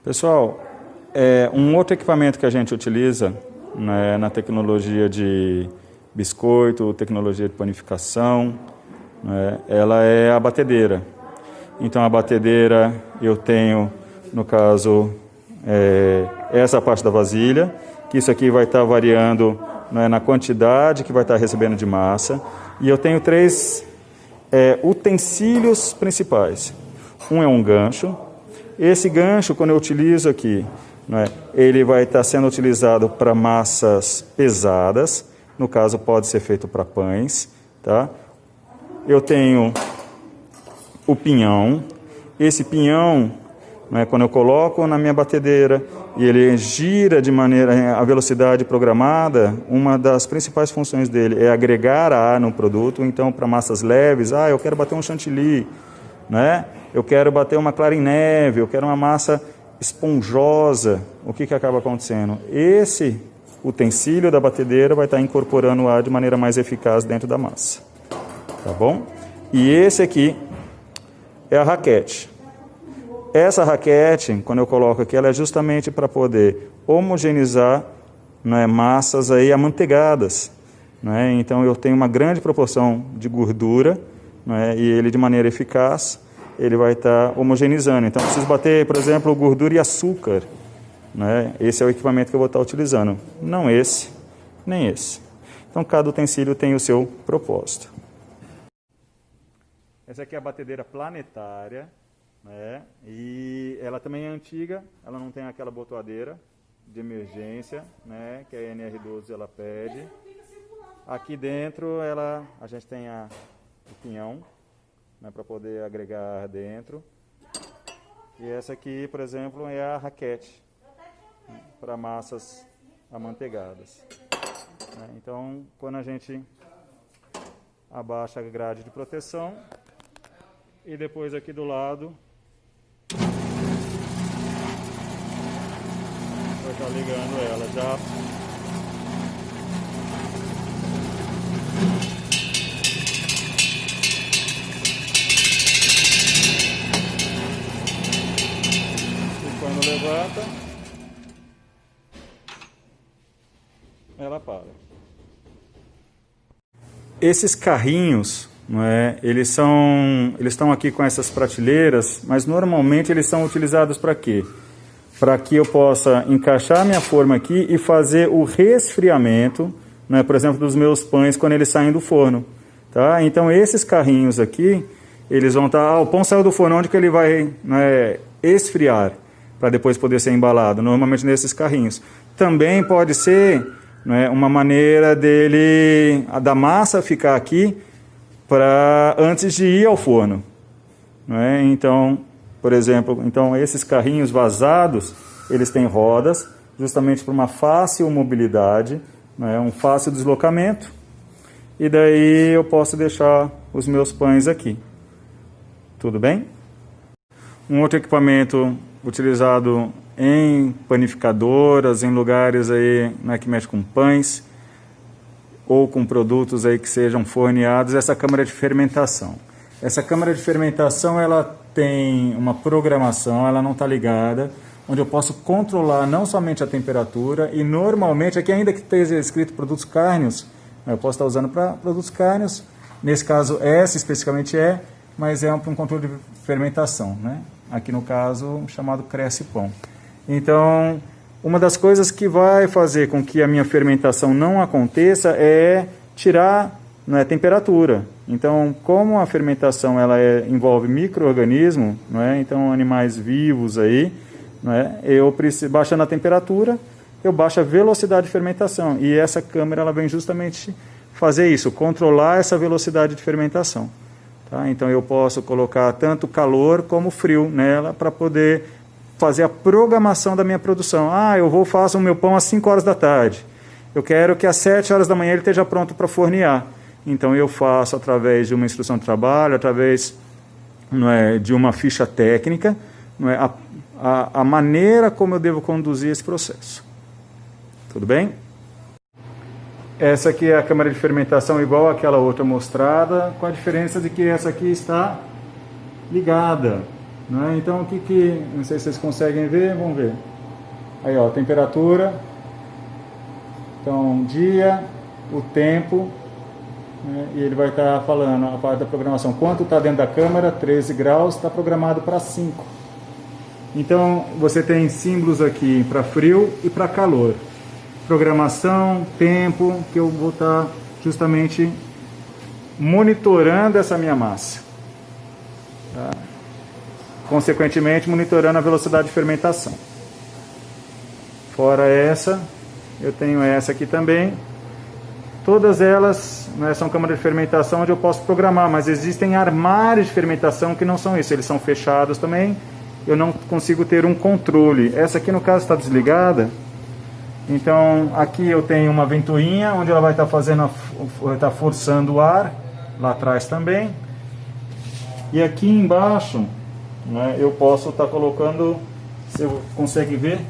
Pessoal, um outro equipamento que a gente utiliza, né, na tecnologia de biscoito, tecnologia de panificação, né, ela é a batedeira. Então a batedeira eu tenho, no caso, essa parte da vasilha, que isso aqui vai estar variando, né, na quantidade que vai estar recebendo de massa. E eu tenho três utensílios principais. Um é um gancho. Esse gancho, quando eu utilizo aqui, né, ele vai estar sendo utilizado para massas pesadas. No caso, pode ser feito para pães. Tá? Eu tenho o pinhão. Esse pinhão, né, quando eu coloco na minha batedeira e ele gira de maneira a velocidade programada, uma das principais funções dele é agregar ar no produto. Então, para massas leves, eu quero bater um chantilly, né? Eu quero bater uma clara em neve, eu quero uma massa esponjosa. O que acaba acontecendo? Esse utensílio da batedeira vai estar incorporando o ar de maneira mais eficaz dentro da massa. Tá bom? E esse aqui é a raquete. Essa raquete, quando eu coloco aqui, ela é justamente para poder homogeneizar, né, massas aí amanteigadas. Né? Então eu tenho uma grande proporção de gordura, né, e ele de maneira eficaz, ele vai estar homogeneizando. Então eu preciso bater, por exemplo, gordura e açúcar. Né? Esse é o equipamento que eu vou estar utilizando. Não esse, nem esse. Então cada utensílio tem o seu propósito. Essa aqui é a batedeira planetária. E ela também é antiga, ela não tem aquela botoadeira de emergência, né, que a NR12 ela pede. Aqui dentro a gente tem o pinhão, né, para poder agregar ar dentro. E essa aqui, por exemplo, é a raquete, né, para massas amanteigadas. Então, quando a gente abaixa a grade de proteção, e depois aqui do lado vai estar ligando ela já. E quando levanta, ela para. Esses carrinhos, não é, eles estão aqui com essas prateleiras, mas normalmente eles são utilizados para quê? Para que eu possa encaixar minha forma aqui e fazer o resfriamento, né, por exemplo, dos meus pães quando eles saem do forno. Tá? Então, esses carrinhos aqui, eles vão estar... o pão saiu do forno, onde que ele vai, né, esfriar, para depois poder ser embalado? Normalmente nesses carrinhos. Também pode ser, né, uma maneira da massa ficar aqui antes de ir ao forno. Né? Então... por exemplo, esses carrinhos vazados, eles têm rodas, justamente para uma fácil mobilidade, né, um fácil deslocamento, e daí eu posso deixar os meus pães aqui. Tudo bem? Um outro equipamento utilizado em panificadoras, em lugares aí, né, que mexe com pães, ou com produtos aí que sejam forneados, é essa câmara de fermentação. Essa câmara de fermentação, ela tem uma programação, ela não está ligada, onde eu posso controlar não somente a temperatura, e normalmente, aqui ainda que esteja escrito produtos cárneos, eu posso estar usando para produtos cárneos, nesse caso essa especificamente mas é para um controle de fermentação, né? Aqui no caso chamado Cresce Pão. Então, uma das coisas que vai fazer com que a minha fermentação não aconteça é tirar, né, temperatura. Então, como a fermentação envolve micro-organismo, né, então animais vivos aí, né, baixando a temperatura, eu baixo a velocidade de fermentação. E essa câmera ela vem justamente fazer isso, controlar essa velocidade de fermentação. Tá? Então, eu posso colocar tanto calor como frio nela para poder fazer a programação da minha produção. Eu faço o meu pão às 5 horas da tarde. Eu quero que às 7 horas da manhã ele esteja pronto para fornear. Então, eu faço através de uma instrução de trabalho, através, não é, de uma ficha técnica, não é, a maneira como eu devo conduzir esse processo. Tudo bem? Essa aqui é a câmara de fermentação igual àquela outra mostrada, com a diferença de que essa aqui está ligada. Né? Então, não sei se vocês conseguem ver, vamos ver. Aí, ó, temperatura. Então, dia, o tempo, né? E ele vai estar falando a parte da programação. Quanto está dentro da câmera? 13 graus, está programado para 5. Então, você tem símbolos aqui para frio e para calor. Programação, tempo, que eu vou estar justamente monitorando essa minha massa. Tá? Consequentemente, monitorando a velocidade de fermentação. Fora essa, eu tenho essa aqui também. Todas elas, né, são câmaras de fermentação onde eu posso programar, mas existem armários de fermentação que não são isso. Eles são fechados também. Eu não consigo ter um controle. Essa aqui, no caso, está desligada. Então, aqui eu tenho uma ventoinha, onde ela vai estar forçando o ar. Lá atrás também. E aqui embaixo, né, eu posso estar colocando, se você consegue ver,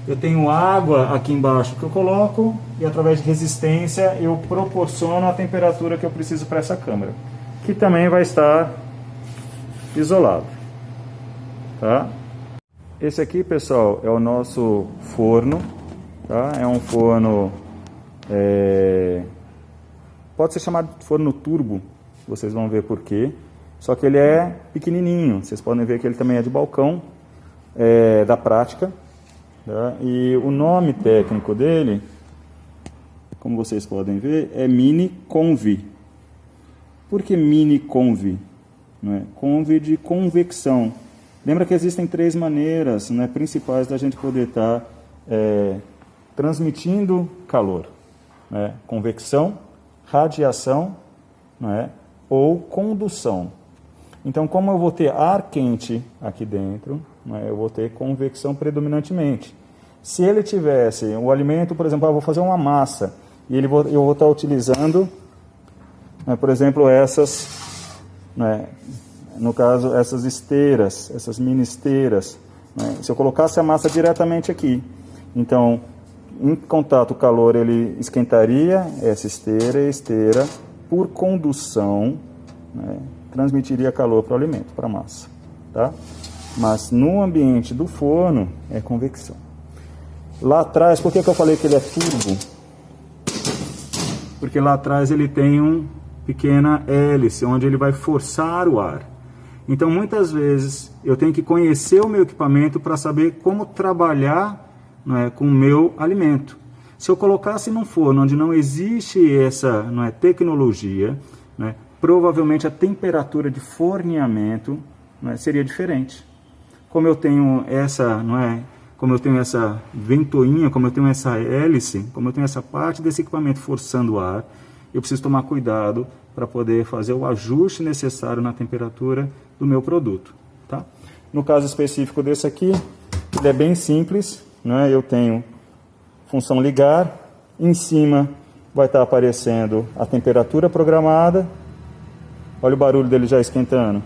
eu tenho água aqui embaixo que eu coloco, e através de resistência eu proporciono a temperatura que eu preciso para essa câmara, que também vai estar isolado. Tá? Esse aqui, pessoal, é o nosso forno. Tá? É um forno, pode ser chamado de forno turbo, vocês vão ver por quê. Só que ele é pequenininho, vocês podem ver que ele também é de balcão, da prática. Tá? E o nome técnico dele, como vocês podem ver, é Mini Conve. Por que Mini Conve? Não é? Conve de convecção. Lembra que existem 3 maneiras, né, principais da gente poder estar transmitindo calor. Né? Convecção, radiação, né, ou condução. Então, como eu vou ter ar quente aqui dentro, né, eu vou ter convecção predominantemente. Se ele tivesse o alimento, por exemplo, eu vou fazer uma massa, e eu vou estar utilizando, né, por exemplo, essas, né, no caso, essas esteiras, essas mini esteiras. Né, se eu colocasse a massa diretamente aqui, então, em contato o calor, ele esquentaria essa esteira, e a esteira, por condução, né, transmitiria calor para o alimento, para a massa. Tá? Mas no ambiente do forno é convecção. Lá atrás, por que eu falei que ele é turbo? Porque lá atrás ele tem uma pequena hélice, onde ele vai forçar o ar. Então muitas vezes eu tenho que conhecer o meu equipamento para saber como trabalhar, né, com o meu alimento. Se eu colocasse num forno onde não existe essa, não é, tecnologia, né, provavelmente a temperatura de forneamento, né, seria diferente. Como eu tenho essa, não é, como eu tenho essa ventoinha, como eu tenho essa hélice, como eu tenho essa parte desse equipamento forçando o ar, eu preciso tomar cuidado para poder fazer o ajuste necessário na temperatura do meu produto. Tá? No caso específico desse aqui, ele é bem simples, né? Eu tenho função ligar, em cima vai estar aparecendo a temperatura programada. Olha o barulho dele já esquentando.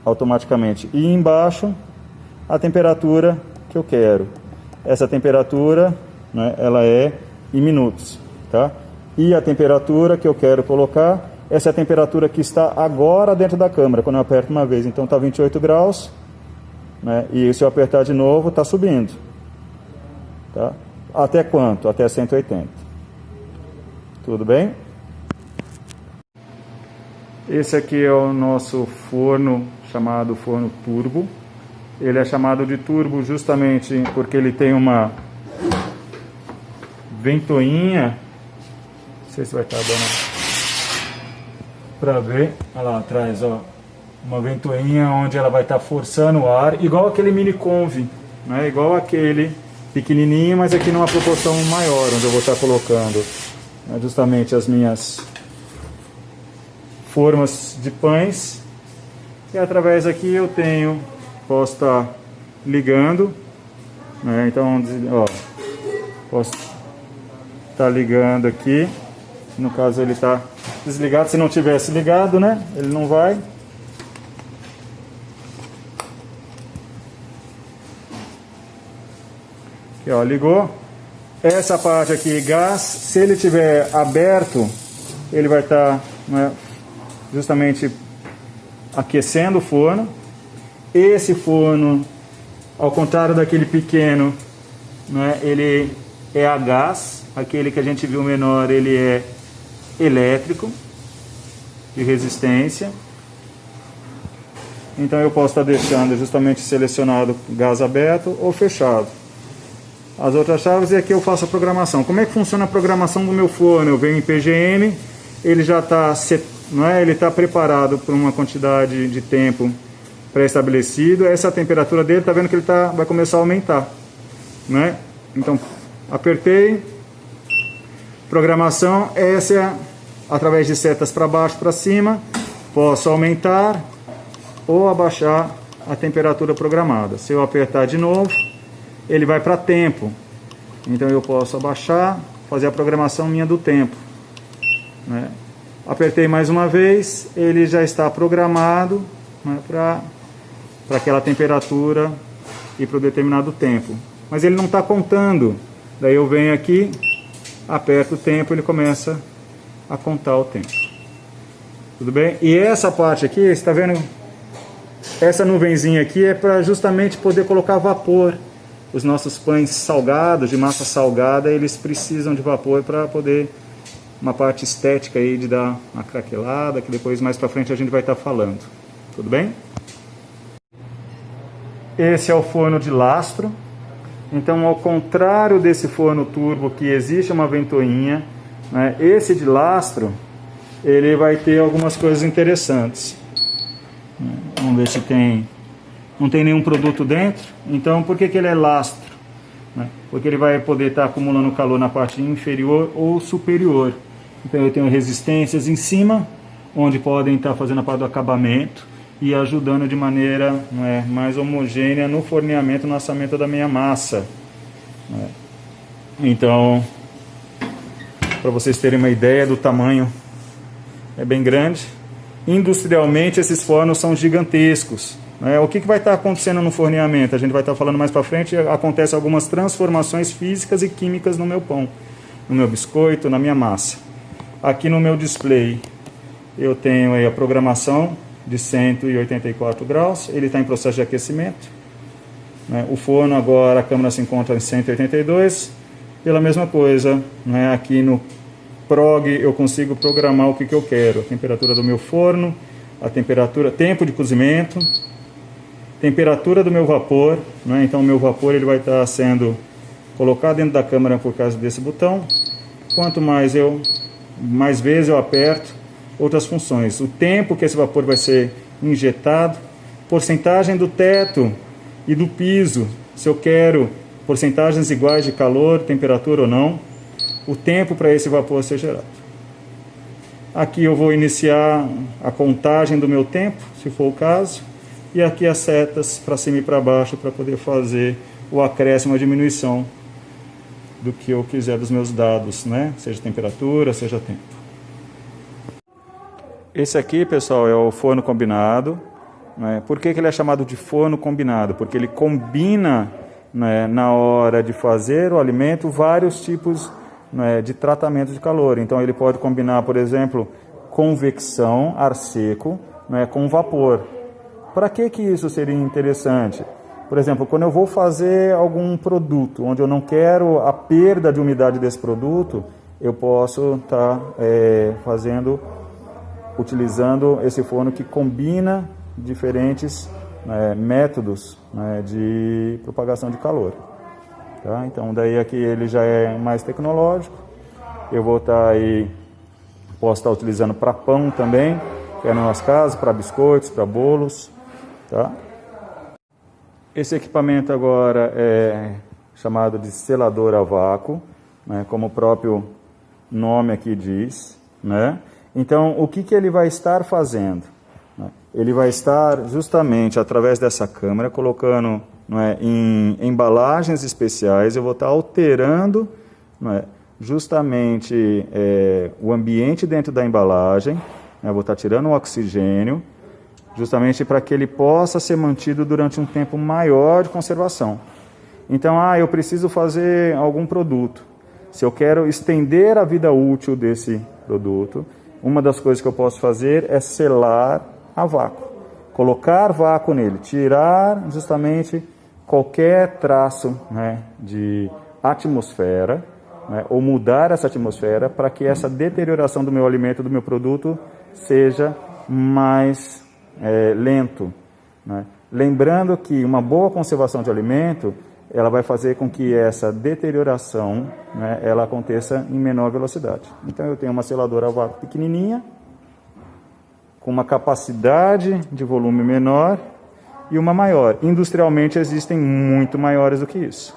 Automaticamente. E embaixo, a temperatura que eu quero. Essa temperatura, né, ela é em minutos. Tá? E a temperatura que eu quero colocar, essa é a temperatura que está agora dentro da câmera, quando eu aperto uma vez. Então está 28 graus, né, e se eu apertar de novo, está subindo. Tá? Até quanto? Até 180. Tudo bem? Esse aqui é o nosso forno, chamado forno turbo. Ele é chamado de turbo justamente porque ele tem uma ventoinha. Não sei se vai estar dando para ver. Olha lá atrás, ó. Uma ventoinha onde ela vai estar forçando o ar, igual aquele mini conve, né? Igual aquele pequenininho, mas aqui numa proporção maior, onde eu vou estar colocando, né, justamente as minhas formas de pães. E através aqui eu posso estar ligando, né? Então, ó, posso estar ligando aqui. No caso ele está desligado. Se não tivesse ligado, né, ele não vai. Aqui, ó, ligou. Essa parte aqui, gás, se ele tiver aberto, ele vai estar, né, justamente aquecendo o forno. Esse forno, ao contrário daquele pequeno, né, ele é a gás. Aquele que a gente viu menor, ele é elétrico, de resistência. Então eu posso estar deixando justamente selecionado gás aberto ou fechado. As outras chaves é que eu faço a programação. Como é que funciona a programação do meu forno? Eu venho em PGM, ele já está, ele está preparado por uma quantidade de tempo pré-estabelecido. Essa temperatura dele, está vendo que ele vai começar a aumentar, né? Então apertei, programação, essa é através de setas para baixo, para cima, posso aumentar ou abaixar a temperatura programada. Se eu apertar de novo, ele vai para tempo. Então eu posso abaixar, fazer a programação minha do tempo, né? Apertei mais uma vez, ele já está programado, né, para aquela temperatura e para o determinado tempo. Mas ele não está contando. Daí eu venho aqui, aperto o tempo, ele começa a contar o tempo. Tudo bem? E essa parte aqui, você está vendo? Essa nuvenzinha aqui é para justamente poder colocar vapor. Os nossos pães salgados, de massa salgada, eles precisam de vapor para poder, uma parte estética aí de dar uma craquelada, que depois mais para frente a gente vai estar falando. Tudo bem? Esse é o forno de lastro. Então, ao contrário desse forno turbo que existe uma ventoinha, né, esse de lastro, ele vai ter algumas coisas interessantes. Vamos ver se não tem nenhum produto dentro. Então, por que ele é lastro? Porque ele vai poder estar acumulando calor na parte inferior ou superior. Então eu tenho resistências em cima, onde podem estar fazendo a parte do acabamento e ajudando de maneira mais homogênea no forneamento, no assamento da minha massa. Então, para vocês terem uma ideia do tamanho, é bem grande. Industrialmente esses fornos são gigantescos. O que vai estar acontecendo no forneamento? A gente vai estar falando mais para frente. Acontecem algumas transformações físicas e químicas no meu pão, no meu biscoito, na minha massa. Aqui no meu display eu tenho aí a programação de 184 graus. Ele está em processo de aquecimento. O forno agora, a câmera se encontra em 182. Pela mesma coisa, aqui no Prog eu consigo programar o que eu quero. A temperatura do meu forno, a temperatura, tempo de cozimento, temperatura do meu vapor, Então o meu vapor ele vai estar sendo colocado dentro da câmara por causa desse botão. Quanto mais vezes eu aperto, outras funções. O tempo que esse vapor vai ser injetado, porcentagem do teto e do piso, se eu quero porcentagens iguais de calor, temperatura ou não, o tempo para esse vapor ser gerado. Aqui eu vou iniciar a contagem do meu tempo, se for o caso, e aqui as setas para cima e para baixo para poder fazer o acréscimo, a diminuição do que eu quiser dos meus dados, Seja temperatura, seja tempo. Esse aqui, pessoal, é o forno combinado. Por que ele é chamado de forno combinado? Porque ele combina, na hora de fazer o alimento, vários tipos de tratamento de calor. Então ele pode combinar, por exemplo, convecção, ar seco, com vapor. Para que isso seria interessante? Por exemplo, quando eu vou fazer algum produto onde eu não quero a perda de umidade desse produto, eu posso estar utilizando esse forno que combina diferentes métodos de propagação de calor. Tá? Então daí aqui ele já é mais tecnológico. Eu vou estar posso estar utilizando para pão também, que é nas nossas casas, para biscoitos, para bolos. Tá? Esse equipamento agora é chamado de selador a vácuo, como o próprio nome aqui diz. Então o que ele vai estar fazendo? Ele vai estar justamente através dessa câmera colocando em embalagens especiais. Eu vou estar alterando justamente o ambiente dentro da embalagem. Eu vou estar tirando o oxigênio, justamente para que ele possa ser mantido durante um tempo maior de conservação. Então, eu preciso fazer algum produto. Se eu quero estender a vida útil desse produto, uma das coisas que eu posso fazer é selar a vácuo. colocar vácuo nele, tirar justamente qualquer traço, né, de atmosfera, né, ou mudar essa atmosfera para que essa deterioração do meu alimento, do meu produto, seja mais lento, né? Lembrando que uma boa conservação de alimento, ela vai fazer com que essa deterioração, né, ela aconteça em menor velocidade. Então eu tenho uma seladora a vácuo pequenininha, com uma capacidade de volume menor e uma maior. Industrialmente existem muito maiores do que isso,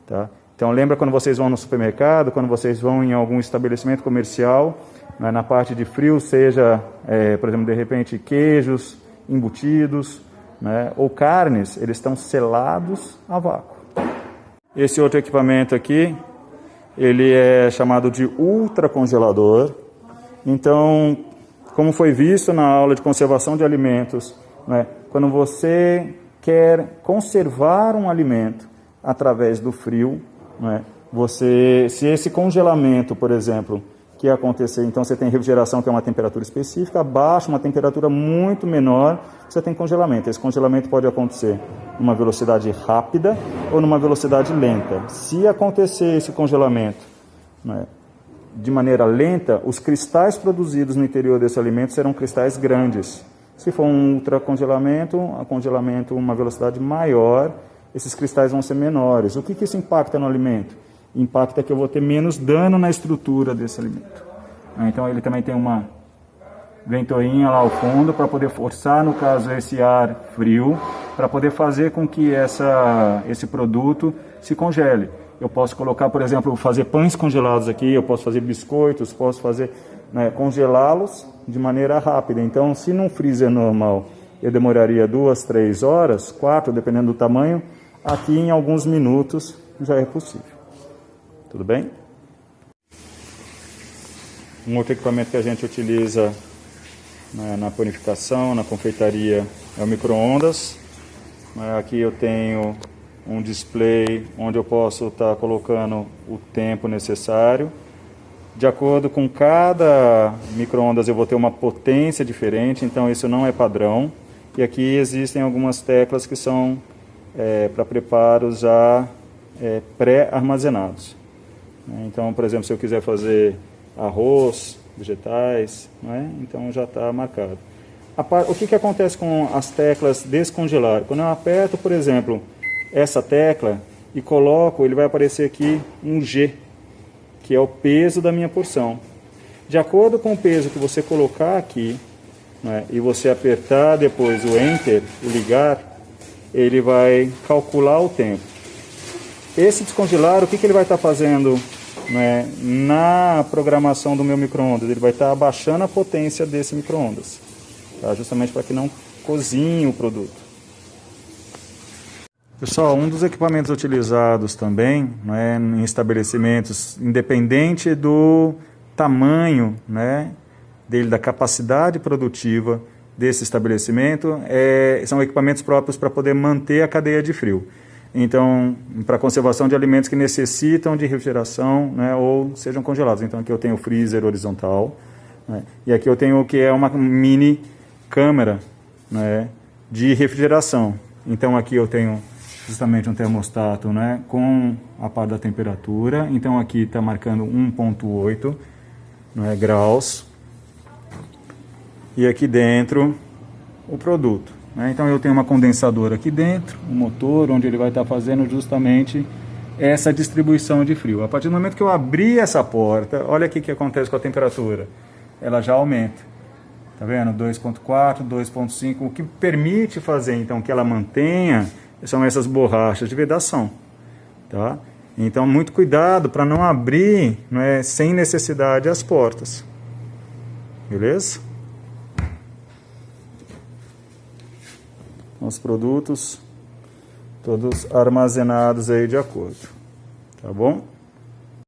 tá? Então lembra quando vocês vão no supermercado, quando vocês vão em algum estabelecimento comercial, né, na parte de frio, seja, por exemplo, de repente queijos, embutidos, né, ou carnes, eles estão selados a vácuo. Esse outro equipamento aqui, ele é chamado de ultracongelador. Então, como foi visto na aula de conservação de alimentos, né, quando você quer conservar um alimento através do frio, né, se esse congelamento, por exemplo, que acontecer, então você tem refrigeração, que é uma temperatura específica, abaixo, uma temperatura muito menor, você tem congelamento. Esse congelamento pode acontecer numa velocidade rápida ou numa velocidade lenta. Se acontecer esse congelamento, né, de maneira lenta, os cristais produzidos no interior desse alimento serão cristais grandes. Se for um ultracongelamento, uma velocidade maior, esses cristais vão ser menores. O que isso impacta no alimento? Impacta que eu vou ter menos dano na estrutura desse alimento. Então ele também tem uma ventoinha lá ao fundo para poder forçar, no caso, esse ar frio, para poder fazer com que esse produto se congele. Eu posso colocar, por exemplo, fazer pães congelados aqui, eu posso fazer biscoitos, posso fazer, né, congelá-los de maneira rápida. Então, se num freezer normal eu demoraria 2, 3 horas, 4, dependendo do tamanho, aqui em alguns minutos já é possível. Tudo bem? Um outro equipamento que a gente utiliza, né, na panificação, na confeitaria, é o micro-ondas. Aqui eu tenho um display onde eu posso estar colocando o tempo necessário. De acordo com cada micro-ondas eu vou ter uma potência diferente, então isso não é padrão. E aqui existem algumas teclas que são para preparos já pré-armazenados. Então, por exemplo, se eu quiser fazer arroz, vegetais, né, então já está marcado. O que acontece com as teclas descongelar? Quando eu aperto, por exemplo, essa tecla e coloco, ele vai aparecer aqui um G, que é o peso da minha porção. De acordo com o peso que você colocar aqui, né, e você apertar depois o Enter, o ligar, ele vai calcular o tempo. Esse descongelar, o que ele vai estar fazendo, né, na programação do meu micro-ondas? Ele vai estar abaixando a potência desse micro-ondas, tá? Justamente para que não cozinhe o produto. Pessoal, um dos equipamentos utilizados também, né, em estabelecimentos, independente do tamanho, né, da capacidade produtiva desse estabelecimento, são equipamentos próprios para poder manter a cadeia de frio. Então, para conservação de alimentos que necessitam de refrigeração, né, ou sejam congelados. Então, aqui eu tenho o freezer horizontal, né, e aqui eu tenho o que é uma mini câmara, né, de refrigeração. Então, aqui eu tenho justamente um termostato, né, com a parte da temperatura. Então, aqui está marcando 1,8, né, graus. E aqui dentro o produto. Então eu tenho uma condensadora aqui dentro, um motor, onde ele vai estar fazendo justamente essa distribuição de frio. A partir do momento que eu abrir essa porta, olha aqui o que acontece com a temperatura. Ela já aumenta. Tá vendo? 2,4, 2,5. O que permite fazer então que ela mantenha são essas borrachas de vedação. Tá? Então muito cuidado para não abrir, né, sem necessidade as portas. Beleza? Os produtos todos armazenados aí de acordo, tá bom?